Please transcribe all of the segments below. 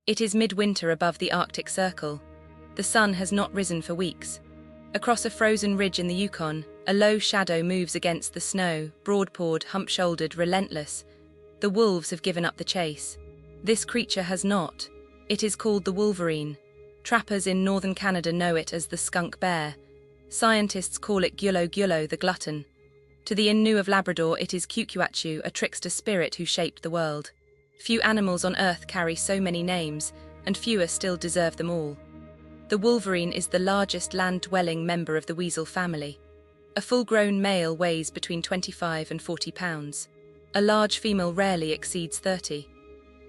It is midwinter above the Arctic Circle. The sun has not risen for weeks. Across a frozen ridge in the Yukon, a low shadow moves against the snow, broad-pawed, hump-shouldered, relentless. The wolves have given up the chase. This creature has not. It is called the wolverine. Trappers in northern Canada know it as the skunk bear. Scientists call it gyulo the glutton. To the Innu of Labrador it is Cucuachu, a trickster spirit who shaped the world. Few animals on Earth carry so many names, and fewer still deserve them all. The wolverine is the largest land-dwelling member of the weasel family. A full-grown male weighs between 25 and 40 pounds. A large female rarely exceeds 30.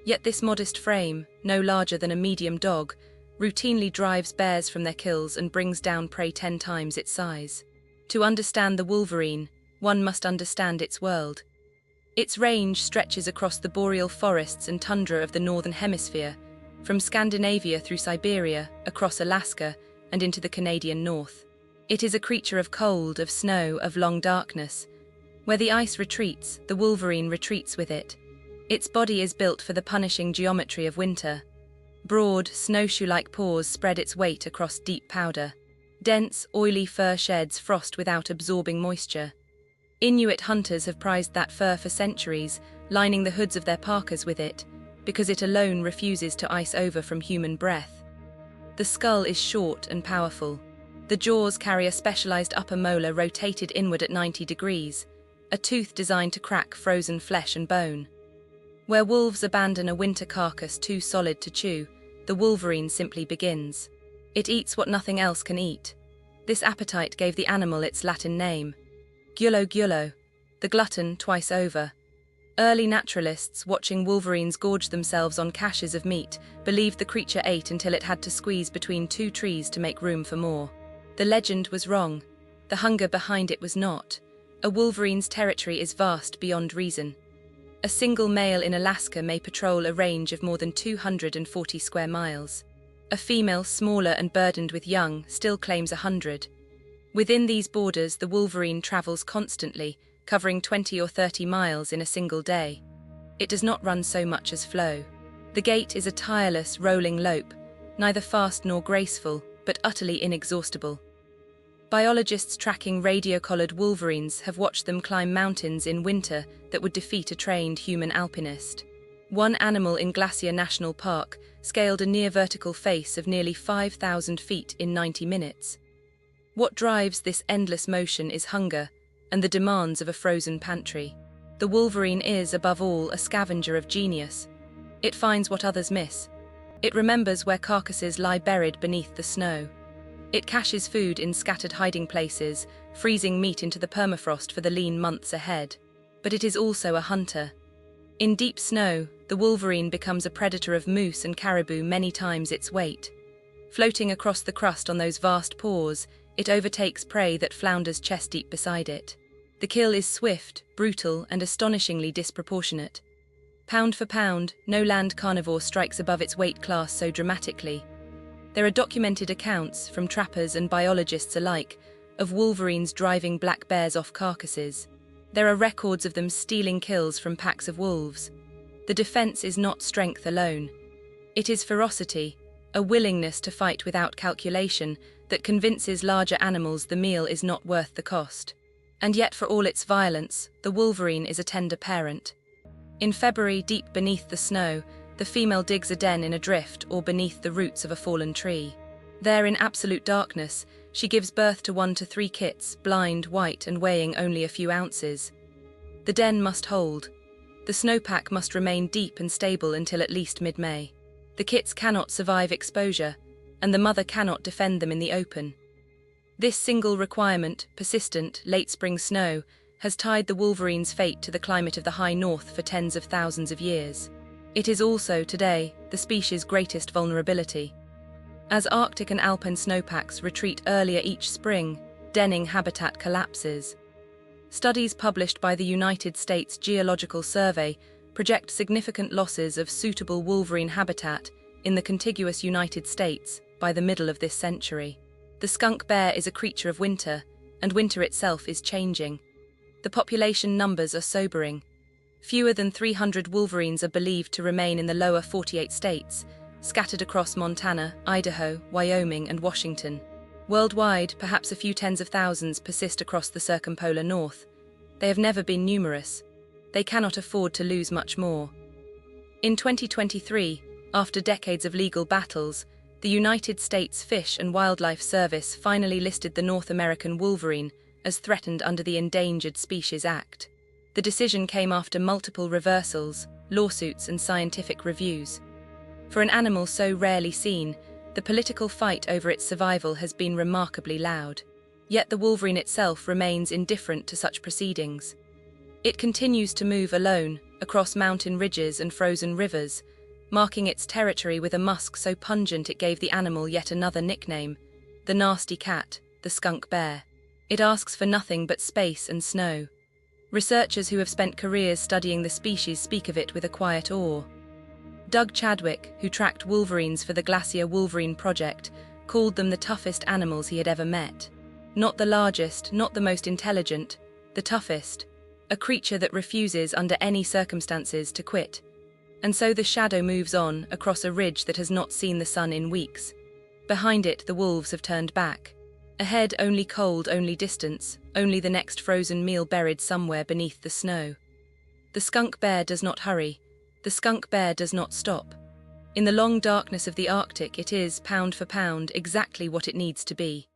Yet this modest frame, no larger than a medium dog, routinely drives bears from their kills and brings down prey 10 times its size. To understand the wolverine, one must understand its world. Its range stretches across the boreal forests and tundra of the northern hemisphere, from Scandinavia through Siberia, across Alaska, and into the Canadian north. It is a creature of cold, of snow, of long darkness. Where the ice retreats, the wolverine retreats with it. Its body is built for the punishing geometry of winter. Broad, snowshoe-like paws spread its weight across deep powder. Dense, oily fur sheds frost without absorbing moisture. Inuit hunters have prized that fur for centuries, lining the hoods of their parkas with it, because it alone refuses to ice over from human breath. The skull is short and powerful. The jaws carry a specialized upper molar rotated inward at 90 degrees, a tooth designed to crack frozen flesh and bone. Where wolves abandon a winter carcass too solid to chew, the wolverine simply begins. It eats what nothing else can eat. This appetite gave the animal its Latin name. Gyulo, the glutton twice over. Early naturalists, watching wolverines gorge themselves on caches of meat, believed the creature ate until it had to squeeze between 2 trees to make room for more. The legend was wrong. The hunger behind it was not. A wolverine's territory is vast beyond reason. A single male in Alaska may patrol a range of more than 240 square miles. A female, smaller and burdened with young, still claims 100. Within these borders, the wolverine travels constantly, covering 20 or 30 miles in a single day. It does not run so much as flow. The gait is a tireless, rolling lope, neither fast nor graceful, but utterly inexhaustible. Biologists tracking radio-collared wolverines have watched them climb mountains in winter that would defeat a trained human alpinist. One animal in Glacier National Park scaled a near-vertical face of nearly 5,000 feet in 90 minutes. What drives this endless motion is hunger and the demands of a frozen pantry. The wolverine is, above all, a scavenger of genius. It finds what others miss. It remembers where carcasses lie buried beneath the snow. It caches food in scattered hiding places, freezing meat into the permafrost for the lean months ahead. But it is also a hunter. In deep snow, the wolverine becomes a predator of moose and caribou many times its weight. Floating across the crust on those vast paws, it overtakes prey that flounders chest-deep beside it. The kill is swift, brutal, and astonishingly disproportionate. Pound for pound, no land carnivore strikes above its weight class so dramatically. There are documented accounts, from trappers and biologists alike, of wolverines driving black bears off carcasses. There are records of them stealing kills from packs of wolves. The defense is not strength alone. It is ferocity, a willingness to fight without calculation, that convinces larger animals the meal is not worth the cost. And yet, for all its violence, the wolverine is a tender parent. In February, deep beneath the snow, the female digs a den in a drift or beneath the roots of a fallen tree. There, in absolute darkness, she gives birth to 1 to 3 kits, blind, white, and weighing only a few ounces. The den must hold. The snowpack must remain deep and stable until at least mid-May. The kits cannot survive exposure, and the mother cannot defend them in the open. This single requirement, persistent, late spring snow, has tied the wolverine's fate to the climate of the high north for tens of thousands of years. It is also, today, the species' greatest vulnerability. As Arctic and alpine snowpacks retreat earlier each spring, denning habitat collapses. Studies published by the United States Geological Survey project significant losses of suitable wolverine habitat in the contiguous United States by the middle of this century. The skunk bear is a creature of winter, and winter itself is changing. The population numbers are sobering. Fewer than 300 wolverines are believed to remain in the lower 48 states, scattered across Montana, Idaho, Wyoming, and Washington. Worldwide, perhaps a few tens of thousands persist across the circumpolar north. They have never been numerous. They cannot afford to lose much more. In 2023, after decades of legal battles, the United States Fish and Wildlife Service finally listed the North American wolverine as threatened under the Endangered Species Act. The decision came after multiple reversals, lawsuits, and scientific reviews. For an animal so rarely seen, the political fight over its survival has been remarkably loud. Yet the wolverine itself remains indifferent to such proceedings. It continues to move alone across mountain ridges and frozen rivers, marking its territory with a musk so pungent it gave the animal yet another nickname, the nasty cat, the skunk bear. It asks for nothing but space and snow. Researchers who have spent careers studying the species speak of it with a quiet awe. Doug Chadwick, who tracked wolverines for the Glacier Wolverine Project, called them the toughest animals he had ever met. Not the largest, not the most intelligent, the toughest, a creature that refuses under any circumstances to quit. And so the shadow moves on across a ridge that has not seen the sun in weeks. Behind it, the wolves have turned back. Ahead, only cold, only distance, only the next frozen meal buried somewhere beneath the snow. The skunk bear does not hurry. The skunk bear does not stop. In the long darkness of the Arctic, it is, pound for pound, exactly what it needs to be.